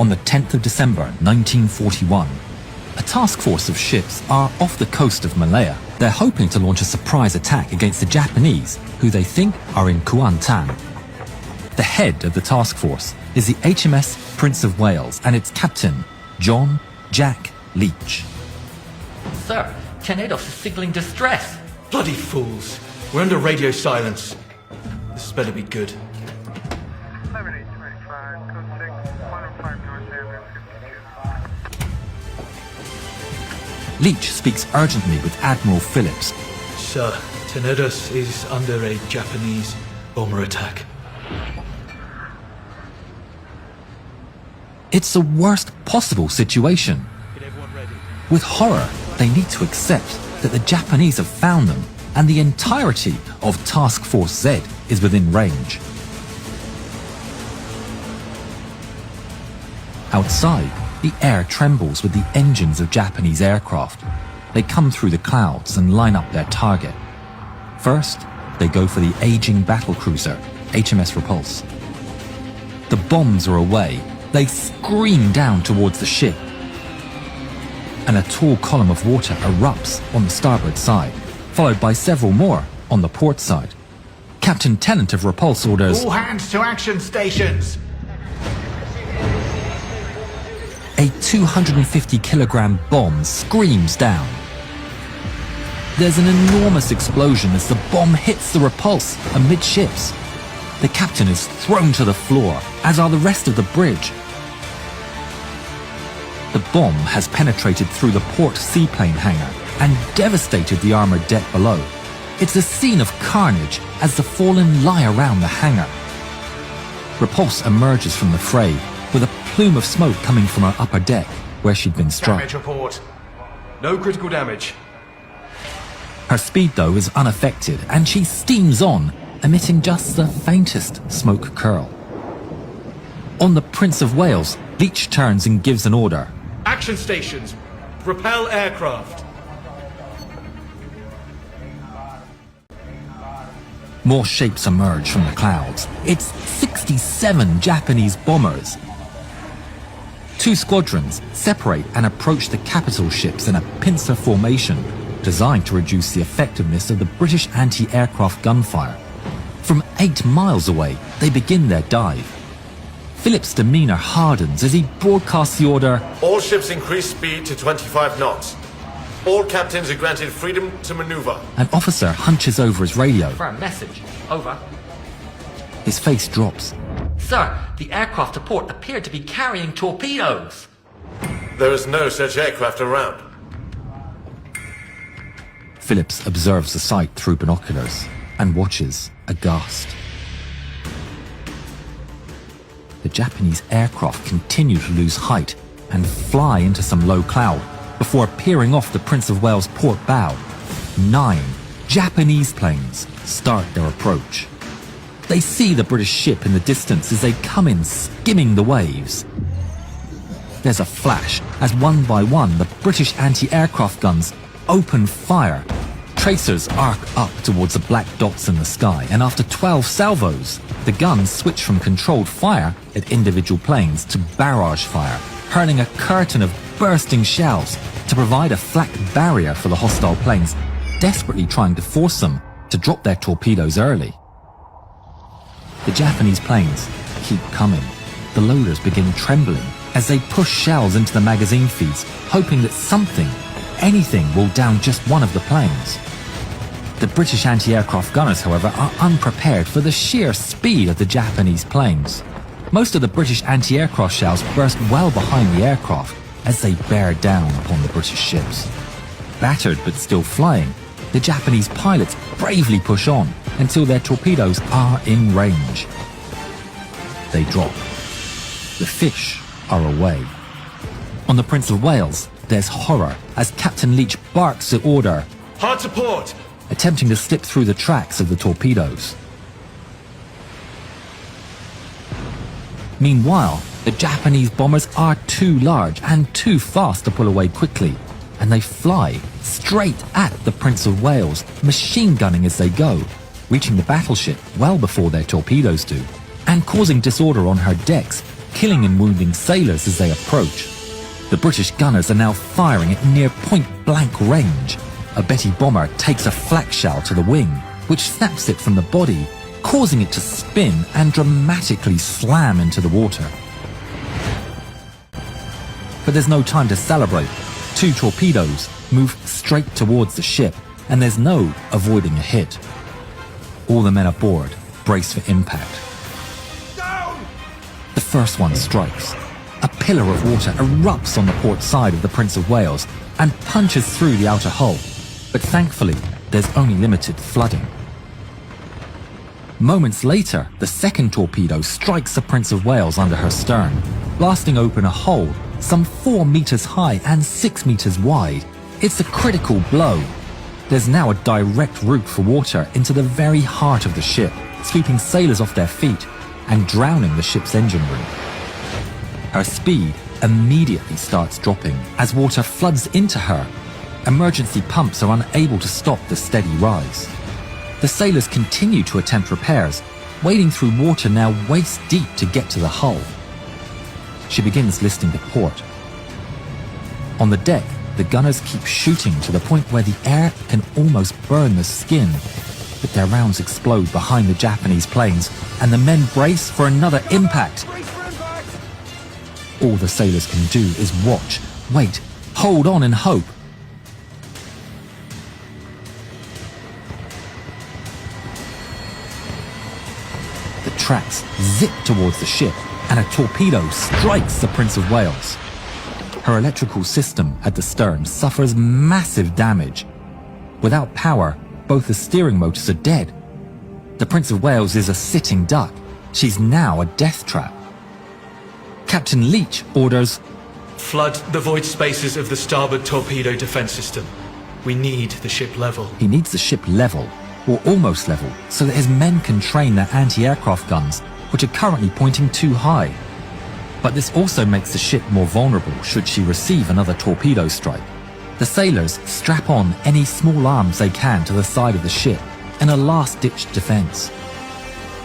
on the 10th of December 1941. A task force of ships are off the coast of Malaya. They're hoping to launch a surprise attack against the Japanese, who they think are in Kuantan. The head of the task force is the HMS Prince of Wales and its captain, John Jack Leach. Sir, Tenedos is signaling distress. Bloody fools. We're under radio silence. This has better be good. 7825, code 6, 105 North Avenue 52. Leach speaks urgently with Admiral Phillips. Sir, Tenedos is under a Japanese bomber attack. It's the worst possible situation. Get everyone ready. With horror, they need to accept that the Japanese have found them and the entirety of Task Force Z is within range. Outside, the air trembles with the engines of Japanese aircraft. They come through the clouds and line up their target. First, they go for the aging battlecruiser, HMS Repulse. The bombs are away. They scream down towards the ship, and a tall column of water erupts on the starboard side, followed by several more on the port side. Captain Tennant of Repulse orders, "All hands to action stations!" A 250-kilogram bomb screams down. There's an enormous explosion as the bomb hits the Repulse amidships. The captain is thrown to the floor, as are the rest of the bridge. The bomb has penetrated through the port seaplane hangar and devastated the armoured deck below. It's a scene of carnage as the fallen lie around the hangar. Repulse emerges from the fray with a plume of smoke coming from her upper deck where she'd been struck. Damage report. No critical damage. Her speed, though, is unaffected and she steams on, emitting just the faintest smoke curl. On the Prince of Wales, Leach turns and gives an order. Action stations. Repel aircraft. More shapes emerge from the clouds. It's 67 Japanese bombers. Two squadrons separate and approach the capital ships in a pincer formation, designed to reduce the effectiveness of the British anti-aircraft gunfire. From 8 miles away, they begin their dive. Philip's demeanour hardens as he broadcasts the order, All ships increase speed to 25 knots. All captains are granted freedom to maneuver. An officer hunches over his radio. Firm message. Over. His face drops. Sir, the aircraft to port appeared to be carrying torpedoes. There is no such aircraft around. Phillips observes the sight through binoculars and watches aghast. The Japanese aircraft continue to lose height and fly into some low cloud before peering off the Prince of Wales port bow. 9 Japanese planes start their approach. They see the British ship in the distance as they come in skimming the waves. There's a flash as one by one the British anti-aircraft guns open fire. Tracers arc up towards the black dots in the sky, and after 12 salvos, the guns switch from controlled fire at individual planes to barrage fire, hurling a curtain of bursting shells to provide a flak barrier for the hostile planes, desperately trying to force them to drop their torpedoes early. The Japanese planes keep coming. The loaders begin trembling as they push shells into the magazine feeds, hoping that something, anything, will down just one of the planes. The British anti-aircraft gunners, however, are unprepared for the sheer speed of the Japanese planes. Most of the British anti-aircraft shells burst well behind the aircraft as they bear down upon the British ships. Battered but still flying, the Japanese pilots bravely push on until their torpedoes are in range. They drop. The fish are away. On the Prince of Wales, there's horror as Captain Leach barks the order, Hard to port. attempting to slip through the tracks of the torpedoes. Meanwhile, the Japanese bombers are too large and too fast to pull away quickly, and they fly straight at the Prince of Wales, machine gunning as they go, reaching the battleship well before their torpedoes do, and causing disorder on her decks killing and wounding sailors as they approach. The British gunners are now firing at near point-blank range. A Betty bomber takes a flak shell to the wing, which snaps it from the body, causing it to spin and dramatically slam into the water. But there's no time to celebrate. 2 torpedoes move straight towards the ship, and there's no avoiding a hit. All the men aboard brace for impact. The first one strikes. A pillar of water erupts on the port side of the Prince of Wales and punches through the outer hull, but thankfully there's only limited flooding. Moments later, the second torpedo strikes the Prince of Wales under her stern, blasting open a hole some 4 meters high and 6 meters wide. It's a critical blow. There's now a direct route for water into the very heart of the ship, sweeping sailors off their feet and drowning the ship's engine room. Her speed immediately starts dropping as water floods into her. Emergency pumps are unable to stop the steady rise. The sailors continue to attempt repairs, wading through water now waist deep to get to the hull. She begins listing to port. On the deck, the gunners keep shooting to the point where the air can almost burn the skin, but their rounds explode behind the Japanese planes and the men brace for another impact. All the sailors can do is watch, wait, hold on and hope. The tracks zip towards the ship and a torpedo strikes the Prince of Wales. Her electrical system at the stern suffers massive damage. Without power, both the steering motors are dead. The Prince of Wales is a sitting duck. She's now a death trap. Captain Leach orders, Flood the void spaces of the starboard torpedo defense system. We need the ship level. he needs the ship level, or almost level, so that his men can train their anti-aircraft guns, which are currently pointing too high. But this also makes the ship more vulnerable should she receive another torpedo strike. The sailors strap on any small arms they can to the side of the ship in a last-ditch defense.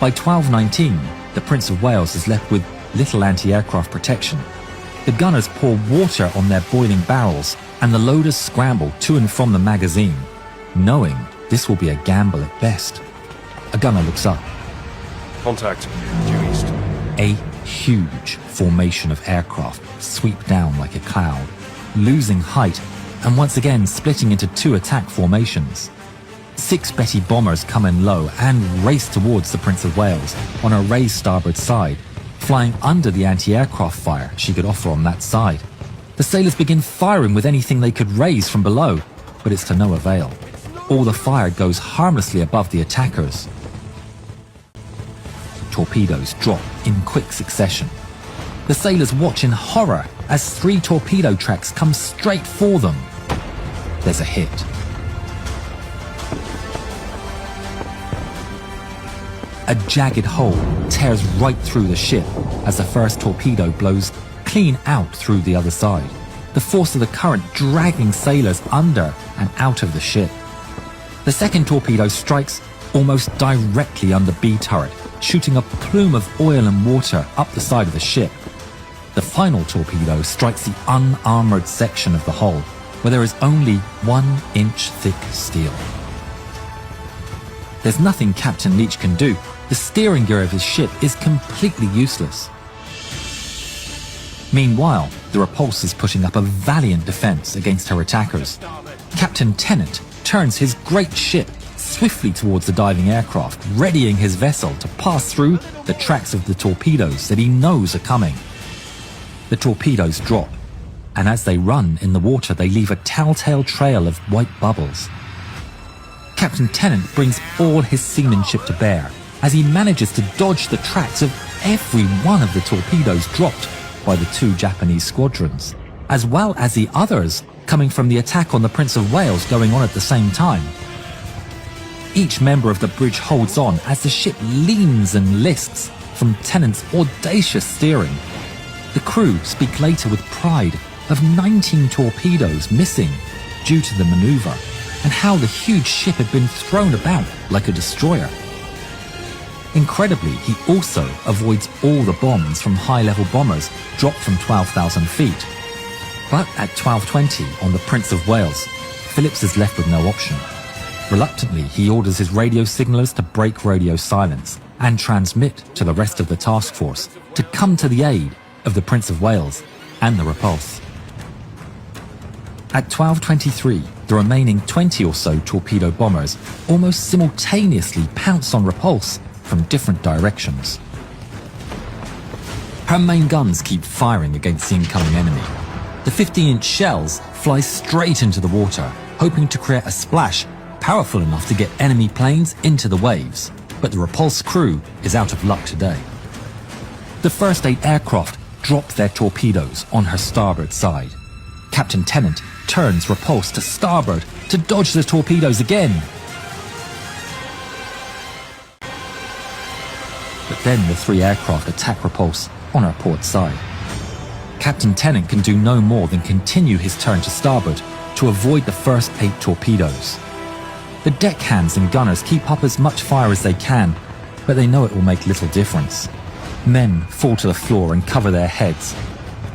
By 12:19, the Prince of Wales is left with little anti-aircraft protection. The gunners pour water on their boiling barrels and the loaders scramble to and from the magazine, knowing this will be a gamble at best. A gunner looks up. Contact, due east. A huge formation of aircraft sweep down like a cloud, losing height and once again splitting into 2 attack formations. 6 Betty bombers come in low and race towards the Prince of Wales on her raised starboard side, flying under the anti-aircraft fire she could offer on that side. The sailors begin firing with anything they could raise from below, but it's to no avail. All the fire goes harmlessly above the attackers. Torpedoes drop in quick succession. The sailors watch in horror as 3 torpedo tracks come straight for them. There's a hit. A jagged hole tears right through the ship as the first torpedo blows clean out through the other side, the force of the current dragging sailors under and out of the ship. The second torpedo strikes almost directly under B turret, shooting a plume of oil and water up the side of the ship. The final torpedo strikes the unarmored section of the hull, where there is only 1 inch thick steel. There's nothing Captain Leach can do. The steering gear of his ship is completely useless. Meanwhile, the Repulse is putting up a valiant defense against her attackers. Captain Tennant turns his great ship swiftly towards the diving aircraft, readying his vessel to pass through the tracks of the torpedoes that he knows are coming. The torpedoes drop, and as they run in the water, they leave a telltale trail of white bubbles. Captain Tennant brings all his seamanship to bear as he manages to dodge the tracks of every one of the torpedoes dropped by the 2 Japanese squadrons, as well as the others coming from the attack on the Prince of Wales going on at the same time. Each member of the bridge holds on as the ship leans and lists from Tennant's audacious steering. The crew speak later with pride of 19 torpedoes missing due to the maneuver, and how the huge ship had been thrown about like a destroyer. Incredibly, he also avoids all the bombs from high-level bombers dropped from 12,000 feet. But at 12:20 on the Prince of Wales, Phillips is left with no option. Reluctantly, he orders his radio signallers to break radio silence and transmit to the rest of the task force to come to the aid of the Prince of Wales and the Repulse. At 12:23, the remaining 20 or so torpedo bombers almost simultaneously pounce on Repulse from different directions. Her main guns keep firing against the incoming enemy. The 15-inch shells fly straight into the water, hoping to create a splash powerful enough to get enemy planes into the waves. But the Repulse crew is out of luck today. The first 8 aircraft drop their torpedoes on her starboard side. Captain Tennant turns Repulse to starboard to dodge the torpedoes again. But then the 3 aircraft attack Repulse on her port side. Captain Tennant can do no more than continue his turn to starboard to avoid the first 8 torpedoes. The deckhands and gunners keep up as much fire as they can, but they know it will make little difference. Men fall to the floor and cover their heads.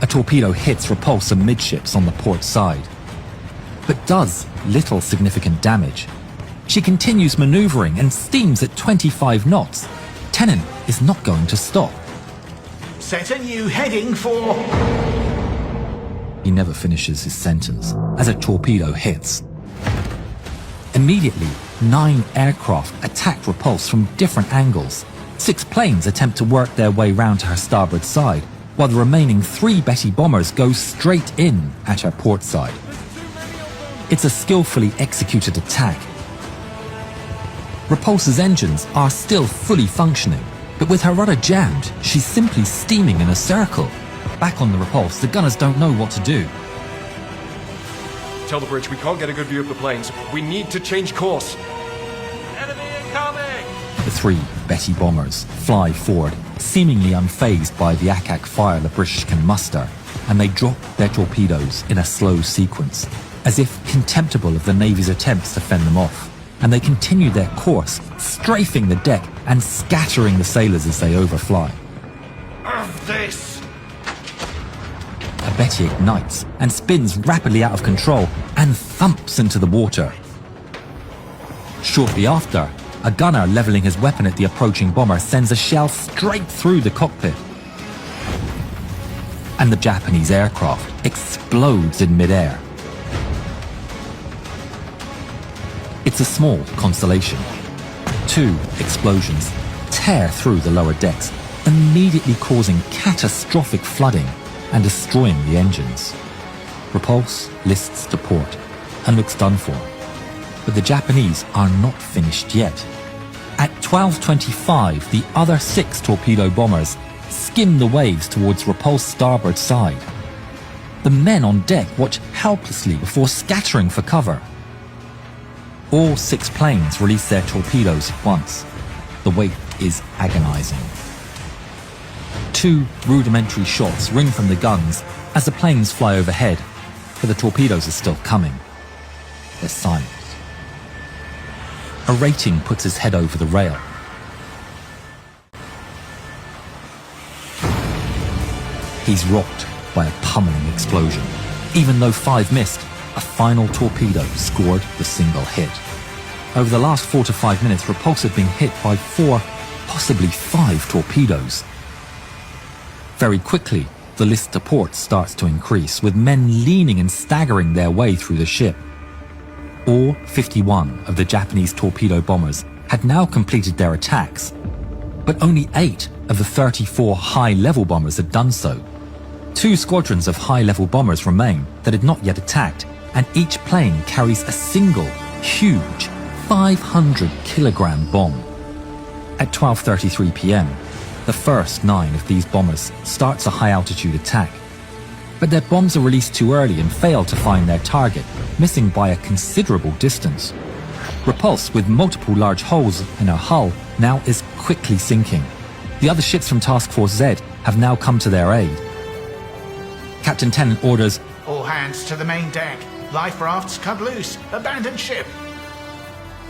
A torpedo hits Repulse amidships on the port side, but does little significant damage. She continues manoeuvring and steams at 25 knots. Tennant is not going to stop. Set a new heading for... He never finishes his sentence as a torpedo hits. Immediately, 9 aircraft attack Repulse from different angles. 6 planes attempt to work their way round to her starboard side, while the remaining 3 Betty bombers go straight in at her port side. It's a skillfully executed attack. Repulse's engines are still fully functioning, but with her rudder jammed, she's simply steaming in a circle. Back on the Repulse, the gunners don't know what to do. Tell the bridge we can't get a good view of the planes. We need to change course. Enemy incoming! The 3 Betty bombers fly forward, seemingly unfazed by the ack-ack fire the British can muster, and they drop their torpedoes in a slow sequence, as if contemptible of the Navy's attempts to fend them off. And they continue their course, strafing the deck and scattering the sailors as they overfly. Of this! A Betty ignites and spins rapidly out of control and thumps into the water. Shortly after, a gunner levelling his weapon at the approaching bomber sends a shell straight through the cockpit. And the Japanese aircraft explodes in midair. It's a small constellation. 2 explosions tear through the lower decks, immediately causing catastrophic flooding and destroying the engines. Repulse lists to port and looks done for. But the Japanese are not finished yet. At 12:25, the other 6 torpedo bombers skim the waves towards Repulse's starboard side. The men on deck watch helplessly before scattering for cover. All 6 planes release their torpedoes at once. The wait is agonizing. 2 rudimentary shots ring from the guns as the planes fly overhead, but the torpedoes are still coming. There's silence. A rating puts his head over the rail. He's rocked by a pummeling explosion. Even though 5 missed, a final torpedo scored the single hit. Over the last 4 to 5 minutes, Repulse had been hit by 4, possibly 5 torpedoes. Very quickly, the list to port starts to increase, with men leaning and staggering their way through the ship. All 51 of the Japanese torpedo bombers had now completed their attacks, but only 8 of the 34 high-level bombers had done so. 2 squadrons of high-level bombers remain that had not yet attacked, and each plane carries a single, huge, 500-kilogram bomb. At 12:33 p.m., the first 9 of these bombers starts a high-altitude attack. But their bombs are released too early and fail to find their target, missing by a considerable distance. Repulse, with multiple large holes in her hull, now is quickly sinking. The other ships from Task Force Z have now come to their aid. Captain Tennant orders, All hands to the main deck. Life rafts cut loose. Abandon ship.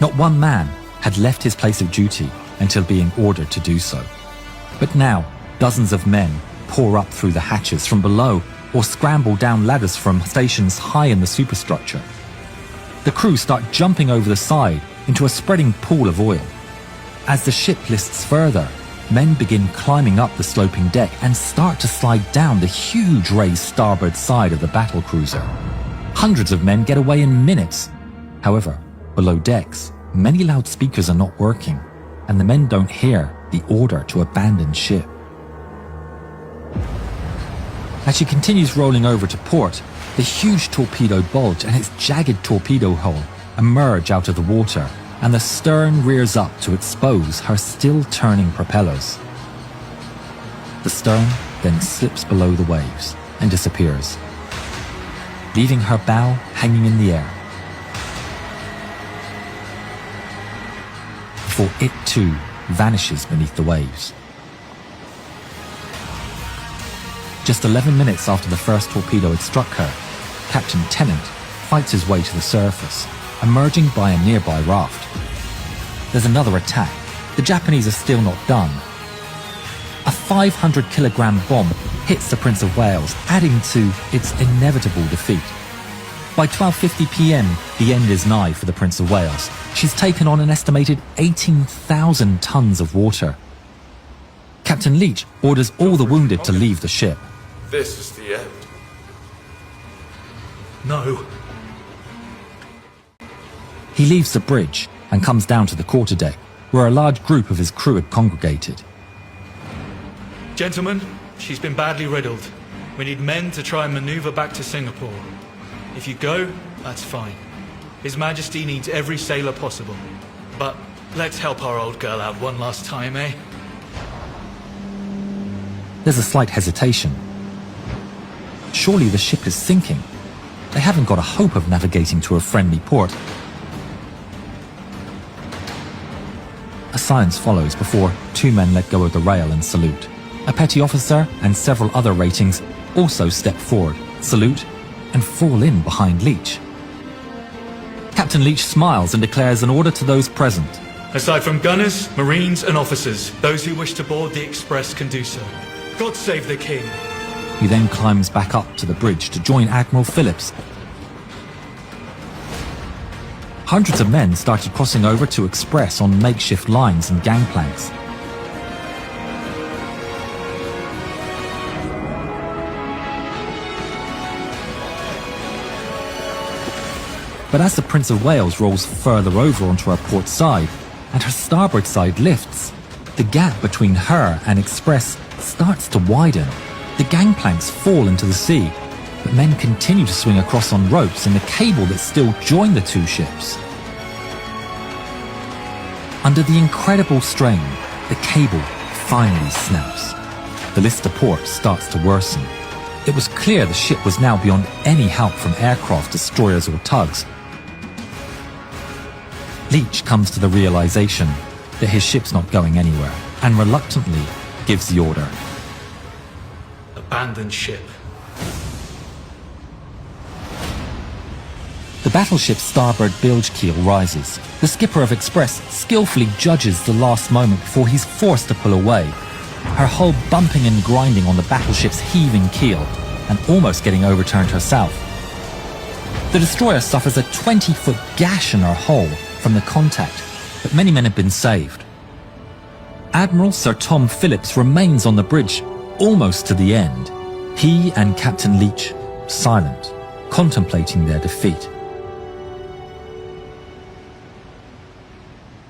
not one man had left his place of duty until being ordered to do so. But now, dozens of men pour up through the hatches from below or scramble down ladders from stations high in the superstructure. The crew start jumping over the side into a spreading pool of oil. As the ship lists further, men begin climbing up the sloping deck and start to slide down the huge raised starboard side of the battlecruiser. Hundreds of men get away in minutes. However, below decks, many loudspeakers are not working, and the men don't hear the order to abandon ship. As she continues rolling over to port, the huge torpedo bulge and its jagged torpedo hull emerge out of the water, and the stern rears up to expose her still turning propellers. The stern then slips below the waves and disappears, leaving her bow hanging in the air, before it too vanishes beneath the waves. Just 11 minutes after the first torpedo had struck her, Captain Tennant fights his way to the surface, emerging by a nearby raft. There's another attack. The Japanese are still not done. A 500-kilogram bomb hits the Prince of Wales, adding to its inevitable defeat. By 12:50 p.m, the end is nigh for the Prince of Wales. She's taken on an estimated 18,000 tons of water. Captain Leach orders all the wounded to leave the ship. This is the end. No. He leaves the bridge and comes down to the quarterdeck, where a large group of his crew had congregated. Gentlemen, she's been badly riddled. We need men to try and maneuver back to Singapore. If you go, that's fine. His Majesty needs every sailor possible. But let's help our old girl out one last time, eh? There's a slight hesitation. Surely the ship is sinking. They haven't got a hope of navigating to a friendly port. A silence follows before two men let go of the rail and salute. A petty officer and several other ratings also step forward, salute, and fall in behind Leach. Captain Leach smiles and declares an order to those present. Aside from gunners, marines and officers, those who wish to board the Express can do so. God save the King. He then climbs back up to the bridge to join Admiral Phillips. Hundreds of men started crossing over to Express on makeshift lines and gangplanks. But as the Prince of Wales rolls further over onto her port side and her starboard side lifts, the gap between her and Express starts to widen. The gangplanks fall into the sea, but men continue to swing across on ropes in the cable that still join the two ships. Under the incredible strain, the cable finally snaps. The list to port starts to worsen. It was clear the ship was now beyond any help from aircraft, destroyers or tugs. Leach comes to the realization that his ship's not going anywhere and reluctantly gives the order. Abandon ship. The battleship's starboard bilge keel rises. The skipper of Express skillfully judges the last moment before he's forced to pull away, her hull bumping and grinding on the battleship's heaving keel and almost getting overturned herself. The destroyer suffers a 20-foot gash in her hull from the contact, but many men have been saved. Admiral Sir Tom Phillips remains on the bridge almost to the end. He and Captain Leach, silent, contemplating their defeat.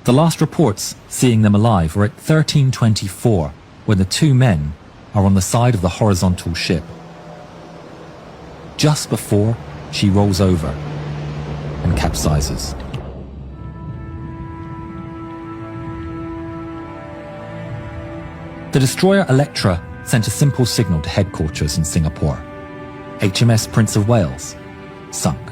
The last reports seeing them alive are at 13:24, when the two men are on the side of the horizontal ship. Just before she rolls over and capsizes. The destroyer Electra sent a simple signal to headquarters in Singapore. HMS Prince of Wales sunk.